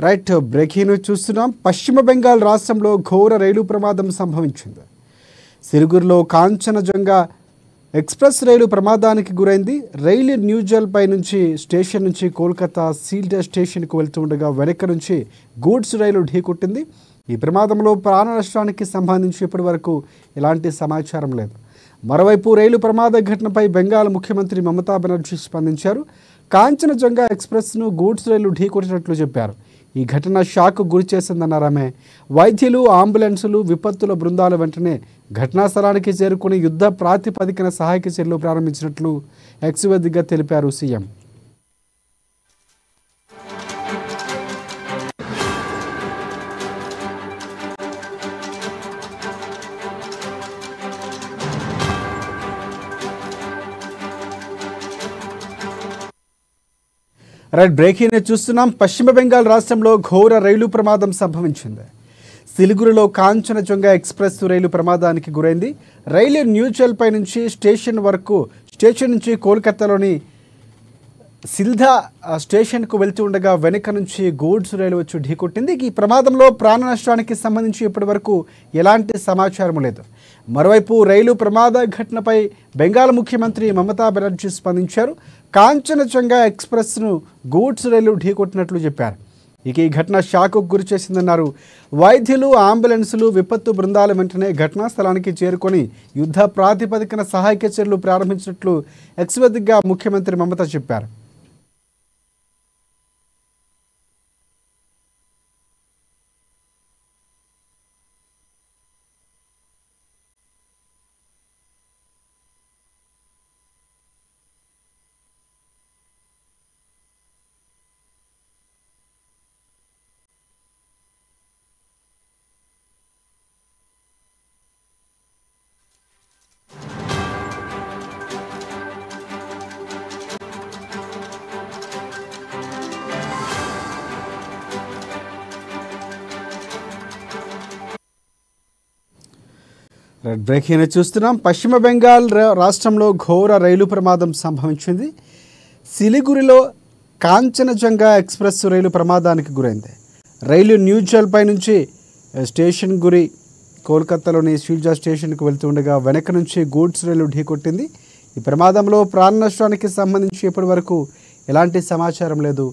Right breaking news చూస్తున్నాం. పశ్చిమ బెంగాల్ రాష్ట్రంలో ఘోర రైలు ప్రమాదం సంభవించింది. సిలిగురిలో కాంచనజంగా ఎక్స్ప్రెస్ రైలు ప్రమాదానికి గురైంది. రైలు న్యూజల్పై నుంచి స్టేషన్ నుంచి కోల్కతా సీల్డా స్టేషన్కు వెళ్తుండగా వెనక నుంచి గూడ్స్ రైలు ఢీకొట్టింది. ఈ ప్రమాదంలో ప్రాణ నష్టానికి సంబంధించి ఇప్పటి వరకు ఎలాంటి సమాచారం లేదు. మరోవైపు రైలు ప్రమాద ఘటనపై బెంగాల్ ముఖ్యమంత్రి మమతా బెనర్జీ స్పందించారు. కాంచనజంగా ఎక్స్ప్రెస్ను గూడ్స్ రైలు ఢీకొట్టినట్లు చెప్పారు. ఈ ఘటన షాక్ గురి చేసిందన్నారు ఆమె. వైద్యులు, అంబులెన్సులు, విపత్తుల బృందాల వెంటనే ఘటనా స్థలానికి చేరుకుని యుద్ధ ప్రాతిపదికన సహాయక చర్యలు ప్రారంభించినట్లు ఎక్స్ వేదికగా తెలిపారు సీఎం. రైట్ బ్రేకింగ్ చూస్తున్నాం. పశ్చిమ బెంగాల్ రాష్ట్రంలో ఘోర రైలు ప్రమాదం సంభవించింది. సిలిగురిలో కాంచనజంగా ఎక్స్ప్రెస్ రైలు ప్రమాదానికి గురైంది. రైలు న్యూజల్పై నుంచి స్టేషన్ నుంచి కోల్కతాలోని సిల్దా స్టేషన్కు వెళ్తూ ఉండగా వెనుక నుంచి గూడ్స్ రైలు వచ్చి ఢీకొట్టింది. ఈ ప్రమాదంలో ప్రాణ నష్టానికి సంబంధించి ఇప్పటి వరకు ఎలాంటి సమాచారం లేదు. మరోవైపు రైలు ప్రమాద ఘటనపై బెంగాల్ ముఖ్యమంత్రి మమతా బెనర్జీ స్పందించారు. కాంచనజంగా ఎక్స్ప్రెస్ను గూడ్స్ రైలు ఢీకొట్టినట్లు చెప్పారు. ఈ ఘటన షాక్కు గురి చేసిందన్నారు. వైద్యులు, అంబులెన్సులు, విపత్తు బృందాల వెంటనే ఘటనా స్థలానికి చేరుకొని యుద్ధ ప్రాతిపదికన సహాయక చర్యలు ప్రారంభించినట్లు ఎక్స్ వేదికగా ముఖ్యమంత్రి మమత చెప్పారు. రెడ్ బ్రేకింగ్ చూస్తున్నాం. పశ్చిమ బెంగాల్ రాష్ట్రంలో ఘోర రైలు ప్రమాదం సంభవించింది. సిలిగురిలో కాంచనజంగా ఎక్స్ప్రెస్ రైలు ప్రమాదానికి గురైంది. రైలు న్యూజల్పై నుంచి స్టేషన్ గురి కోల్కతాలోని సీల్డా స్టేషన్కు వెళ్తుండగా వెనక నుంచి గూడ్స్ రైలు ఢీకొట్టింది. ఈ ప్రమాదంలో ప్రాణ నష్టానికి సంబంధించి ఇప్పటి వరకు ఎలాంటి సమాచారం లేదు.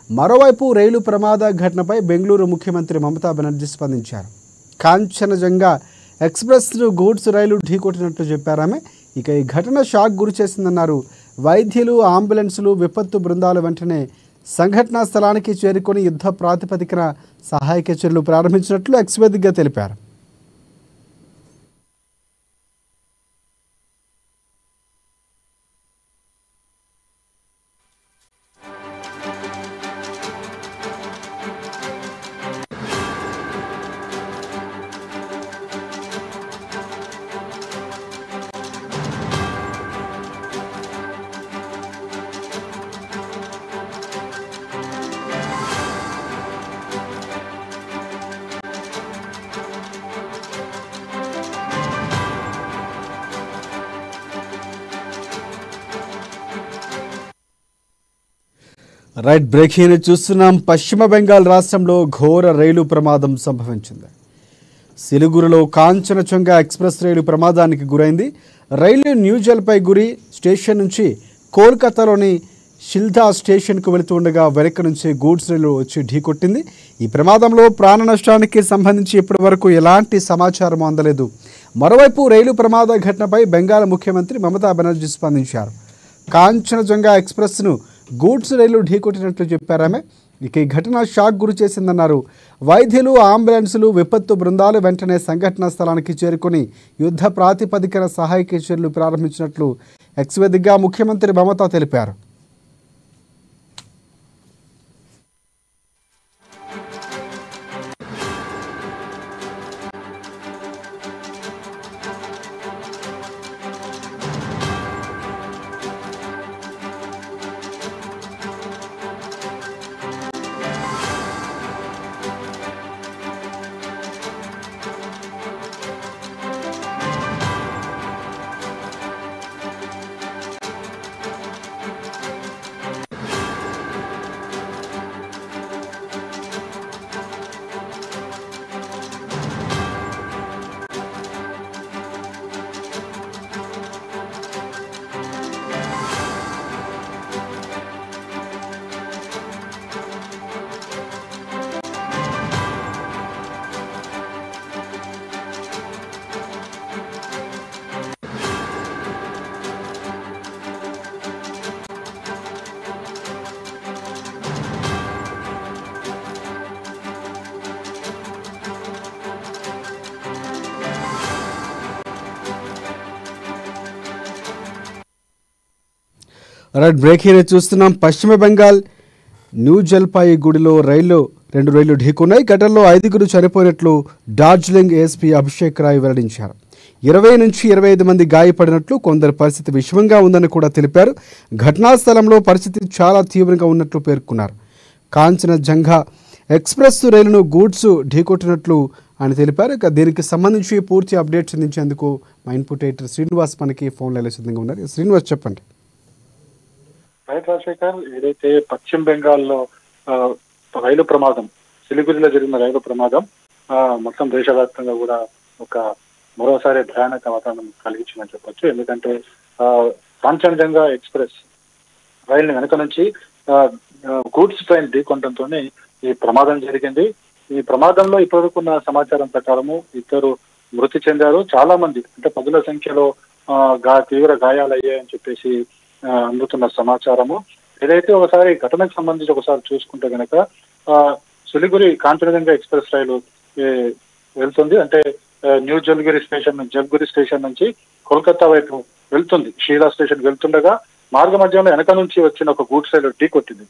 మరోవైపు రైలు ప్రమాద ఘటనపై బెంగళూరు ముఖ్యమంత్రి మమతా బెనర్జీ స్పందించారు. కాంచనజంగా ఎక్స్ప్రెస్ను గూడ్స్ రైలు ఢీకొట్టినట్లు చెప్పారు ఆమె. ఈ ఘటన షాక్ గురి చేసిందన్నారు. వైద్యులు, అంబులెన్సులు, విపత్తు బృందాలు వెంటనే సంఘటనా స్థలానికి చేరుకొని యుద్ధ ప్రాతిపదికన సహాయక చర్యలు ప్రారంభించినట్లు ఎక్స్ వేదికగా తెలిపారు. రైట్ బ్రేకింగ్ చూస్తున్నాం. పశ్చిమ బెంగాల్ రాష్ట్రంలో ఘోర రైలు ప్రమాదం సంభవించింది. సిలిగురిలో కాంచనజంగా ఎక్స్ప్రెస్ రైలు ప్రమాదానికి గురైంది. రైలు న్యూజల్పై గురి స్టేషన్ నుంచి కోల్కతాలోని సిల్దా స్టేషన్కు వెళుతుండగా వెనక నుంచి గూడ్స్ రైలు వచ్చి ఢీకొట్టింది. ఈ ప్రమాదంలో ప్రాణ నష్టానికి సంబంధించి ఇప్పటి వరకు ఎలాంటి సమాచారం అందలేదు. మరోవైపు రైలు ప్రమాద ఘటనపై బెంగాల్ ముఖ్యమంత్రి మమతా బెనర్జీ స్పందించారు. కాంచనజంగా ఎక్స్ప్రెస్ను గూడ్స్ రైలు ఢీకొట్టినట్లు చెప్పారు ఆమె. ఈ ఘటన షాక్ గురి చేసిందన్నారు. వైద్యులు, అంబులెన్సులు, విపత్తు బృందాలు వెంటనే సంఘటనా స్థలానికి చేరుకొని యుద్ధ ప్రాతిపదికన సహాయక చర్యలు ప్రారంభించినట్లు ఎక్స్ వేదికగా ముఖ్యమంత్రి మమతా తెలిపారు. రైట్ బ్రేక్ హీరో చూస్తున్నాం. పశ్చిమ బెంగాల్ న్యూ జల్పాయిగూడిలో రెండు రైళ్లు ఢీకున్నాయి. ఘటనలో 5గురు చనిపోయినట్లు డార్జిలింగ్ ఏఎస్పీ అభిషేక్ రాయ్ వెల్లడించారు. 20 నుంచి 25 మంది గాయపడినట్లు, కొందరి పరిస్థితి విషమంగా ఉందని కూడా తెలిపారు. ఘటనా స్థలంలో పరిస్థితి చాలా తీవ్రంగా ఉన్నట్లు పేర్కొన్నారు. కాంచనజంగా ఎక్స్ప్రెస్ రైలును గూడ్స్ ఢీకొట్టినట్లు ఆయన తెలిపారు. ఇక దీనికి సంబంధించి పూర్తి అప్డేట్స్ అందించేందుకు మా ఇన్పుట్ ఎడిటర్ శ్రీనివాస్ మనకి ఫోన్ లైన్లో సిద్ధంగా ఉన్నారు. శ్రీనివాస్ చెప్పండి. రైట్ రాజశేఖర్, ఏదైతే పశ్చిమ బెంగాల్లో రైలు ప్రమాదం, సిలిగురిలో జరిగిన రైలు ప్రమాదం మొత్తం దేశవ్యాప్తంగా కూడా ఒక మరోసారి భయానక వాతావరణం కలిగించిందని చెప్పొచ్చు. ఎందుకంటే కాంచనజంగా ఎక్స్ప్రెస్ రైలు వెనక నుంచి గూడ్స్ ట్రైన్ ఢీకొనడంతో ఈ ప్రమాదం జరిగింది. ఈ ప్రమాదంలో ఇప్పటివరకున్న సమాచారం ప్రకారము 2 మృతి చెందారు. చాలా మంది అంటే 10ల సంఖ్యలో తీవ్ర గాయాలయ్యాయని చెప్పేసి అందుతున్న సమాచారము. ఏదైతే ఒకసారి ఘటనకు సంబంధించి ఒకసారి చూసుకుంటే కనుక సిలిగురి కాంచనజంగా ఎక్స్ప్రెస్ రైలు వెళ్తుంది. అంటే న్యూ జల్గిరి స్టేషన్ నుంచి కోల్కతా వైపు వెళ్తుంది. షీలా స్టేషన్ వెళ్తుండగా మార్గ మధ్యంలో వెనక నుంచి వచ్చిన ఒక గూడ్స్ రైలు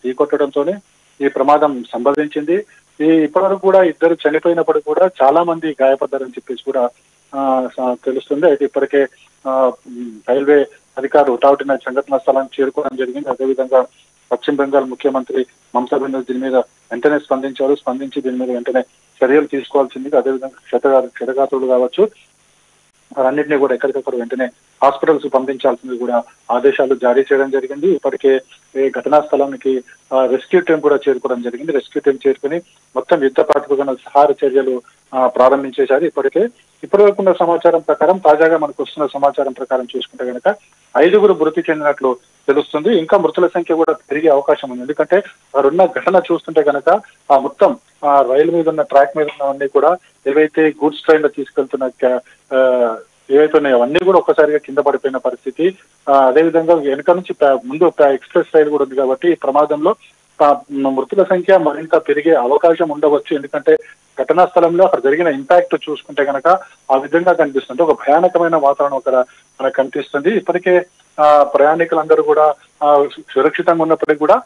ఢీకొట్టడంతోనే ఈ ప్రమాదం సంభవించింది. ఇప్పటివరకు కూడా 2 చనిపోయినప్పుడు కూడా చాలా మంది గాయపడ్డారని చెప్పేసి కూడా తెలుస్తుంది. అయితే ఇప్పటికే రైల్వే అధికారులు హుటాహుటిన సంఘటనా స్థలానికి చేరుకోవడం జరిగింది. అదేవిధంగా పశ్చిమ బెంగాల్ ముఖ్యమంత్రి మమతా బెనర్జీ దీని మీద వెంటనే స్పందించి దీని మీద వెంటనే చర్యలు తీసుకోవాల్సింది. అదేవిధంగా క్షతగాత్రులు కావచ్చు, వారన్నింటినీ కూడా ఎక్కడికక్కడ వెంటనే హాస్పిటల్స్ పంపించాల్సింది కూడా ఆదేశాలు జారీ చేయడం జరిగింది. ఇప్పటికే ఘటనా స్థలానికి రెస్క్యూ టీం కూడా చేరుకోవడం జరిగింది. రెస్క్యూ టీం చేరుకుని మొత్తం యుద్ధ ప్రాతిపదికన సహాయ చర్యలు ప్రారంభించేశారు. ఇప్పటివరకు ఉన్న సమాచారం ప్రకారం, తాజాగా మనకు వస్తున్న సమాచారం ప్రకారం చూసుకుంటే కనుక 5గురు మృతి చెందినట్లు తెలుస్తుంది. ఇంకా మృతుల సంఖ్య కూడా పెరిగే అవకాశం ఉంది. ఎందుకంటే వారున్న ఘటన చూస్తుంటే కనుక మొత్తం రైలు మీద ఉన్న ట్రాక్ మీద ఉన్నవన్నీ కూడా ఏవైతే గూడ్స్ ట్రైన్ లో తీసుకెళ్తున్న ఏవైతే ఉన్నాయో అవన్నీ కూడా ఒక్కసారిగా కింద పడిపోయిన పరిస్థితి. అదేవిధంగా వెనుక నుంచి ముందు ఎక్స్ప్రెస్ రైలు కూడా ఉంది కాబట్టి ఈ ప్రమాదంలో మృతుల సంఖ్య మరింత పెరిగే అవకాశం ఉండవచ్చు. ఎందుకంటే ఘటనా స్థలంలో అక్కడ జరిగిన ఇంపాక్ట్ చూసుకుంటే కనుక ఆ విధంగా కనిపిస్తుంది. ఒక భయానకమైన వాతావరణం అక్కడ మనకు కనిపిస్తుంది. ఇప్పటికే ప్రయాణికులందరూ కూడా సురక్షితంగా ఉన్నప్పటికీ కూడా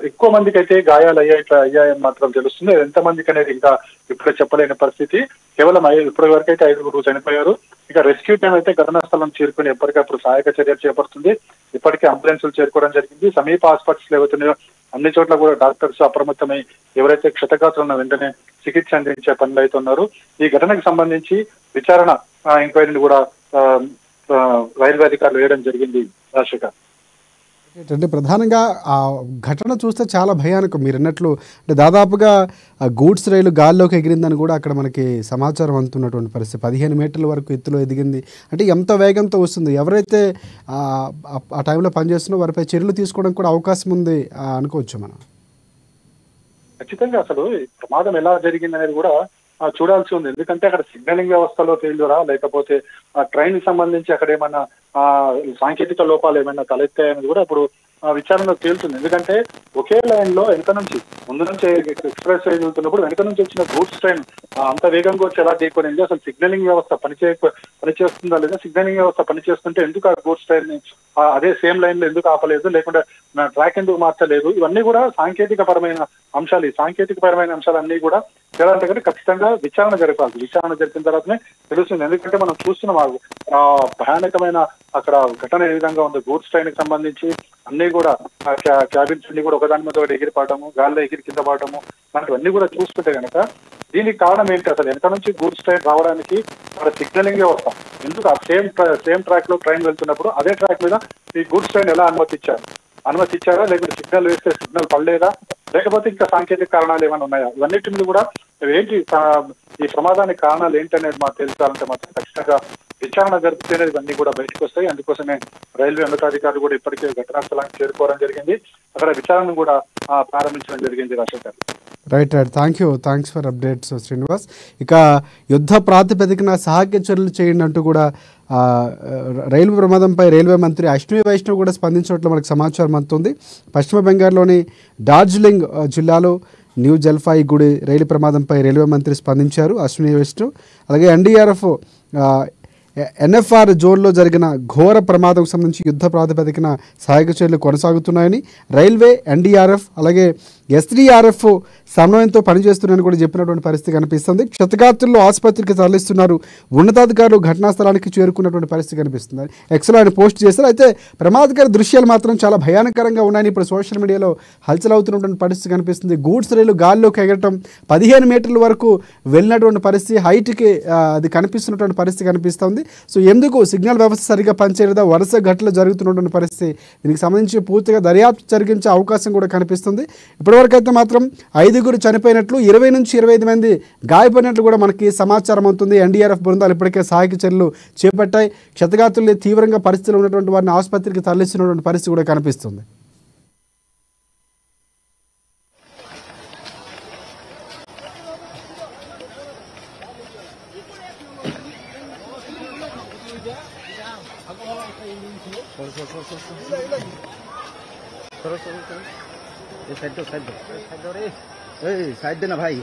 ఎక్కువ మందికి అయితే గాయాలు అయ్యాయని మాత్రం తెలుస్తుంది. ఎంతమందికి అనేది ఇంకా ఇప్పుడే చెప్పలేని పరిస్థితి. కేవలం ఇప్పటి వరకు అయితే 5గురు చనిపోయారు. ఇక రెస్క్యూ టీం అయితే ఘటనా స్థలం చేరుకుని ఎప్పటికప్పుడు సహాయక చర్యలు చేపడుతుంది. ఇప్పటికే అంబులెన్సులు చేరుకోవడం జరిగింది. సమీప హాస్పిటల్స్ ఏవైతున్నాయో అన్ని చోట్ల కూడా డాక్టర్స్ అప్రమత్తమై ఎవరైతే క్షతగాత్రులను వెంటనే చికిత్స అందించే పనులు అయితే ఉన్నారు. ఈ ఘటనకు సంబంధించి విచారణ ఎంక్వైరీని కూడా రైల్వే అధికారులు వేయడం జరిగింది. రాజశేఖర్, అంటే ప్రధానంగా ఆ ఘటన చూస్తే చాలా భయానకం. మీరు అన్నట్లు అంటే దాదాపుగా గూడ్స్ రైలు గాల్లోకి ఎగిరిందని కూడా అక్కడ మనకి సమాచారం అందుతున్నటువంటి పరిస్థితి. 15 మీటర్ల వరకు ఎత్తులో ఎదిగింది. అంటే ఎంత వేగంతో వస్తుంది. ఎవరైతే ఆ టైంలో పనిచేస్తున్నారో వారిపై చర్యలు తీసుకోవడం కూడా అవకాశం ఉంది అనుకోవచ్చు మనం. ఖచ్చితంగా అసలు ప్రమాదం ఎలా జరిగింది అనేది కూడా చూడాల్సి ఉంది. ఎందుకంటే అక్కడ సిగ్నలింగ్ వ్యవస్థలో ఫెయిల్యూరా, లేకపోతే ట్రైన్ కి సంబంధించి అక్కడ ఏమైనా సాంకేతిక లోపాలు ఏమైనా తలెత్తాయనేది కూడా ఇప్పుడు విచారణలో తేలుతుంది. ఎందుకంటే ఒకే లైన్ లో వెనక నుంచి ముందు నుంచి ఎక్స్ప్రెస్ రైలు వెళ్తున్నప్పుడు వెనక నుంచి వచ్చిన గూడ్స్ ట్రైన్ అంత వేగంగా వచ్చి ఎలా ఢీకొనింది, అసలు సిగ్నలింగ్ వ్యవస్థ పనిచేస్తుందా లేదా, సిగ్నలింగ్ వ్యవస్థ పనిచేస్తుంటే ఎందుకు ఆ గూడ్స్ ట్రైన్ ని అదే సేమ్ లైన్ లో ఎందుకు ఆపలేదు, లేకుంటే ట్రాక్ ఎందుకు మార్చలేదు, ఇవన్నీ కూడా సాంకేతిక పరమైన అంశాలు. ఈ సాంకేతిక పరమైన అంశాలన్నీ కూడా తేలాలంటే ఖచ్చితంగా విచారణ జరపాలి. విచారణ జరిపిన తర్వాతనే తెలుస్తుంది. ఎందుకంటే మనం చూస్తున్నాం భయానకమైన అక్కడ ఘటన ఏ విధంగా ఉంది. గూడ్స్ ట్రైన్ కి సంబంధించి అన్ని కూడా క్యాబిన్స్ అన్ని కూడా ఒకదాని మీద ఒకటి ఎగిరిపడము, గాల్లో ఎగిరి కింద పడటము, లాంటివన్నీ కూడా చూసుకుంటే కనుక దీనికి కారణం ఏంటి, అసలు వెనక నుంచి గూడ్స్ ట్రైన్ రావడానికి అక్కడ సిగ్నలింగ్ వ్యవస్థ ఎందుకు ఆ సేమ్ ట్రాక్ లో ట్రైన్ వెళ్తున్నప్పుడు అదే ట్రాక్ మీద ఈ గూడ్స్ ట్రైన్ ఎలా అనుమతిచ్చారా, లేకపోతే సిగ్నల్ వేస్తే సిగ్నల్ పడలేదా, లేకపోతే ఇంకా సాంకేతిక కారణాలు ఏమైనా ఉన్నాయా, ఇవన్నిటి మీద కూడా ఏంటి ఈ ప్రమాదానికి కారణాలు ఏంటనేది మాకు తెలుసుకోవాలంటే మాత్రం ఖచ్చితంగా విచారణ జరిపితేనే ఇవన్నీ కూడా బయటకు వస్తాయి. అందుకోసమే రైల్వే ఉన్నతాధికారులు కూడా ఇప్పటికే ఘటనా స్థలానికి చేరుకోవడం జరిగింది. అక్కడ విచారణను కూడా ప్రారంభించడం జరిగింది. Rajasekhar, right. Thanks for updates Srinivas. ఇక యుద్ధ ప్రాతిపదికన సహాయ చర్యలు చేయండి అంటూ కూడా రైలు ప్రమాదంపై రైల్వే మంత్రి అశ్విని వైష్ణవ్ కూడా స్పందించినట్లు మనకు సమాచారం అందుతుంది. పశ్చిమ బెంగాల్లోని డార్జిలింగ్ జిల్లాలో న్యూ జల్పాయిగూడి రైలు ప్రమాదంపై రైల్వే మంత్రి స్పందించారు అశ్విని వైష్ణవ్. అలాగే ఎన్డీఆర్ఎఫ్ ఎన్ఎఫ్ఆర్ జోన్లో జరిగిన ఘోర ప్రమాదం సంబంధించి యుద్ధ ప్రాతిపదికన సహాయక చర్యలు కొనసాగుతున్నాయని రైల్వే, ఎన్డీఆర్ఎఫ్ అలాగే ఎస్డీఆర్ఎఫ్ సమన్వయంతో పనిచేస్తున్నారని కూడా చెప్పినటువంటి పరిస్థితి కనిపిస్తుంది. క్షతగాత్రుల్లో ఆసుపత్రికి తరలిస్తున్నారు. ఉన్నతాధికారులు ఘటనా స్థలానికి చేరుకున్నటువంటి పరిస్థితి కనిపిస్తుంది. ఎక్స్లో ఆయన పోస్ట్ చేశారు. అయితే ప్రమాదకర దృశ్యాలు మాత్రం చాలా భయానకరంగా ఉన్నాయని ఇప్పుడు సోషల్ మీడియాలో హల్చల్ అవుతున్నటువంటి పరిస్థితి కనిపిస్తుంది. గూడ్స్ రైలు గాల్లోకి ఎగరటం, 15 మీటర్ల వరకు వెళ్ళినటువంటి పరిస్థితి, హైట్కి అది కనిపిస్తున్నటువంటి పరిస్థితి కనిపిస్తుంది. సో ఎందుకు సిగ్నల్ వ్యవస్థ సరిగ్గా పనిచేయలేదా, వరుస ఘటనలు జరుగుతున్నటువంటి పరిస్థితి, దీనికి సంబంధించి పూర్తిగా దర్యాప్తు జరిగించే అవకాశం కూడా కనిపిస్తుంది. ఇప్పటివరకు అయితే మాత్రం 5గురు చనిపోయినట్లు, 20 నుంచి 25 మంది గాయపడినట్లు కూడా మనకి సమాచారం అవుతుంది. ఎన్డీఆర్ఎఫ్ బృందాలు ఇప్పటికే సహాయక చర్యలు చేపట్టాయి. క్షతగాత్రులు తీవ్రంగా పరిస్థితులు ఉన్నటువంటి వారిని ఆసుపత్రికి తరలిస్తున్నటువంటి పరిస్థితి కూడా కనిపిస్తుంది. साइड दो साइड दो साइड दो रे, साइड देना भाई।